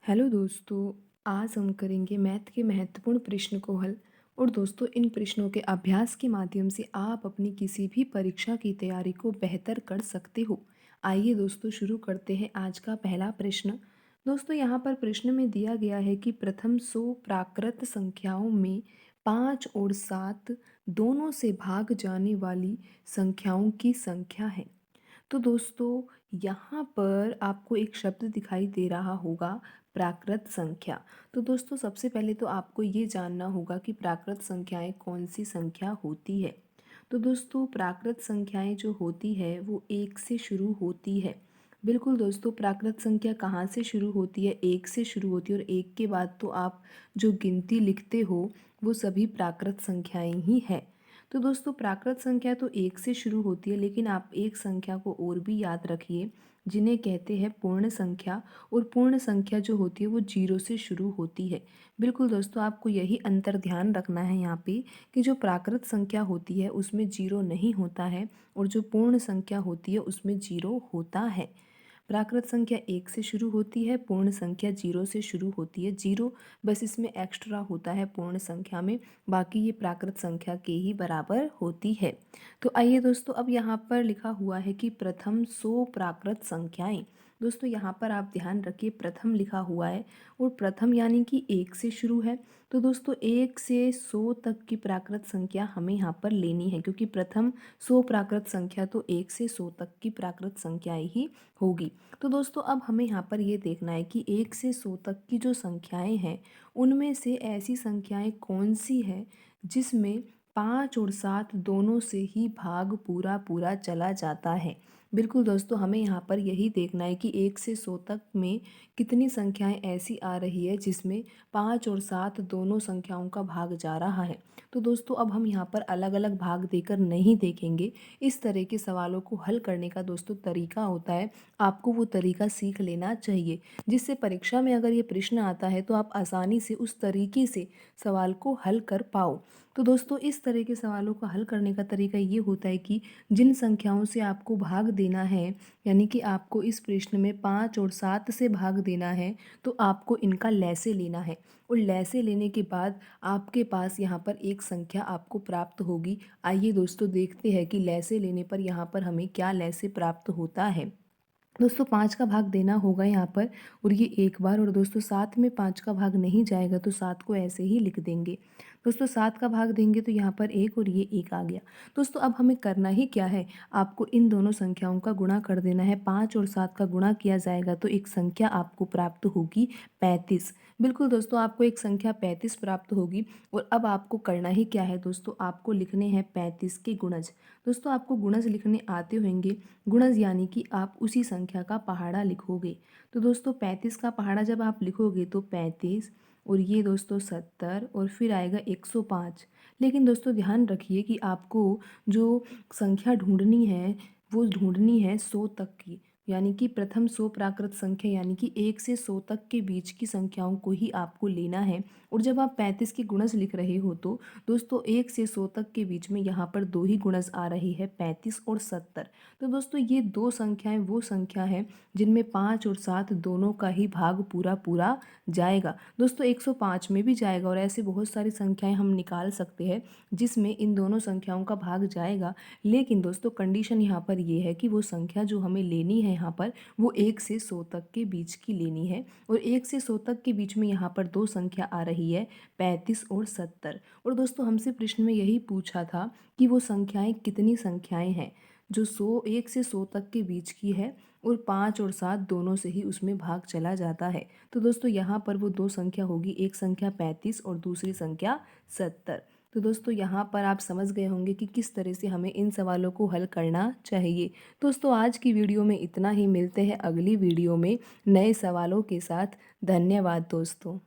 Hello दोस्तों। आज हम करेंगे मैथ के महत्वपूर्ण प्रश्न को हल। और दोस्तों, इन प्रश्नों के अभ्यास के माध्यम से आप अपनी किसी भी परीक्षा की तैयारी को बेहतर कर सकते हो। आइए दोस्तों, शुरू करते हैं आज का पहला प्रश्न। दोस्तों, यहाँ पर प्रश्न में दिया गया है कि प्रथम 100 प्राकृत संख्याओं में 5 और 7 दोनों से भाग जाने वाली संख्याओं की संख्या है। तो दोस्तों, यहाँ पर आपको एक शब्द दिखाई दे रहा होगा, प्राकृत संख्या। तो दोस्तों, सबसे पहले तो आपको ये जानना होगा कि प्राकृत संख्याएं कौन सी संख्या होती है। तो दोस्तों, प्राकृत संख्याएं जो होती है वो एक से शुरू होती है। बिल्कुल दोस्तों, प्राकृत संख्या कहाँ से शुरू होती है? एक से शुरू होती है। और एक के बाद तो आप जो गिनती लिखते हो वो सभी प्राकृत संख्याएं ही है। तो दोस्तों, प्राकृत संख्या तो एक से शुरू होती है, लेकिन आप एक संख्या को और भी याद रखिए, जिन्हें कहते हैं पूर्ण संख्या। और पूर्ण संख्या जो होती है वो 0 से शुरू होती है। बिल्कुल दोस्तों, आपको यही अंतर ध्यान रखना है यहाँ पे कि जो प्राकृत संख्या होती है उसमें 0 नहीं होता है, और जो पूर्ण संख्या होती है उसमें 0 होता है। प्राकृत संख्या एक से शुरू होती है, पूर्ण संख्या 0 से शुरू होती है। 0 बस इसमें एक्स्ट्रा होता है पूर्ण संख्या में, बाकी ये प्राकृत संख्या के ही बराबर होती है। तो आइए दोस्तों, अब यहाँ पर लिखा हुआ है कि प्रथम 100 प्राकृत संख्याएं। दोस्तों, यहाँ पर आप ध्यान रखिए, प्रथम लिखा हुआ है और प्रथम यानी कि एक से शुरू है। तो दोस्तों, 1 से 100 तक की प्राकृत संख्या हमें यहाँ पर लेनी है, क्योंकि प्रथम 100 प्राकृत संख्या तो 1 से 100 तक की प्राकृत संख्याएं ही होगी। तो दोस्तों, अब हमें यहाँ पर ये देखना है कि 1 से 100 तक की जो संख्याएं हैं उनमें से ऐसी संख्याएं कौन सी है जिसमें 5 और 7 दोनों से ही भाग पूरा पूरा चला जाता है। बिल्कुल दोस्तों, हमें यहाँ पर यही देखना है कि 1 से 100 तक में कितनी संख्याएं ऐसी आ रही है जिसमें 5 और 7 दोनों संख्याओं का भाग जा रहा है। तो दोस्तों, अब हम यहाँ पर अलग अलग भाग देकर नहीं देखेंगे। इस तरह के सवालों को हल करने का दोस्तों तरीका होता है, आपको वो तरीका सीख लेना चाहिए, जिससे परीक्षा में अगर ये प्रश्न आता है तो आप आसानी से उस तरीके से सवाल को हल कर पाओ। तो दोस्तों, इस तरह के सवालों को हल करने का तरीका ये होता है कि जिन संख्याओं से आपको भाग देना है, यानी कि आपको इस प्रश्न में 5 और 7 से भाग देना है, तो आपको इनका लैसे लेना है। और लैसे लेने के बाद आपके पास यहाँ पर एक संख्या आपको प्राप्त होगी। आइए दोस्तों, देखते हैं कि लैसे लेने पर यहाँ पर हमें क्या लैसे प्राप्त होता है। दोस्तों, 5 का भाग देना होगा यहाँ पर, और ये एक बार। और दोस्तों, 7 में 5 का भाग नहीं जाएगा तो 7 को ऐसे ही लिख देंगे। दोस्तों, 7 का भाग देंगे तो यहाँ पर 1 और ये 1 आ गया। दोस्तों, अब हमें करना ही क्या है, आपको इन दोनों संख्याओं का गुणा कर देना है। 5 और 7 का गुणा किया जाएगा तो एक संख्या आपको प्राप्त होगी 35। बिल्कुल दोस्तों, आपको एक संख्या 35 प्राप्त होगी। और अब आपको करना ही क्या है दोस्तों, आपको लिखने हैं 35 के गुणज। दोस्तों, आपको गुणज लिखने आते होंगे। गुणज यानी कि आप उसी संख्या का पहाड़ा लिखोगे। तो दोस्तों, 35 का पहाड़ा जब आप लिखोगे तो 35, और ये दोस्तों 70, और फिर आएगा 105। लेकिन दोस्तों, ध्यान रखिए कि आपको जो संख्या ढूंढनी है वो ढूंढनी है 100 तक की, यानी कि प्रथम 100 प्राकृत संख्या, यानी कि 1 से 100 तक के बीच की संख्याओं को ही आपको लेना है। और जब आप 35 के गुणज लिख रहे हो तो दोस्तों, 1 से 100 तक के बीच में यहाँ पर दो ही गुणज आ रही है, 35 और 70। तो दोस्तों, ये दो संख्याएं वो संख्या है जिनमें 5 और 7 दोनों का ही भाग पूरा पूरा जाएगा। दोस्तों, 105 में भी जाएगा, और ऐसे बहुत सारी संख्याएं हम निकाल सकते हैं जिसमें इन दोनों संख्याओं का भाग जाएगा। लेकिन दोस्तों, कंडीशन यहाँ पर ये है कि वो संख्या जो हमें लेनी है यहाँ पर वो 1 से 100 तक के बीच की लेनी है। और 1 से 100 तक के बीच में यहाँ पर दो संख्या आ रही है, 35 और 70। और दोस्तों, हमसे प्रश्न में यही पूछा था कि वो संख्याएं कितनी संख्याएं हैं जो 1 से 100 तक के बीच की है, और 5 और 7 दोनों से ही उसमें भाग चला जाता है। तो दोस्तों, यहाँ पर वो दो संख्या होगी, एक संख्या 35 और दूसरी संख्या 70। तो दोस्तों, यहाँ पर आप समझ गए होंगे कि किस तरह से हमें इन सवालों को हल करना चाहिए। दोस्तों, आज की वीडियो में इतना ही। मिलते हैं अगली वीडियो में नए सवालों के साथ। धन्यवाद दोस्तों।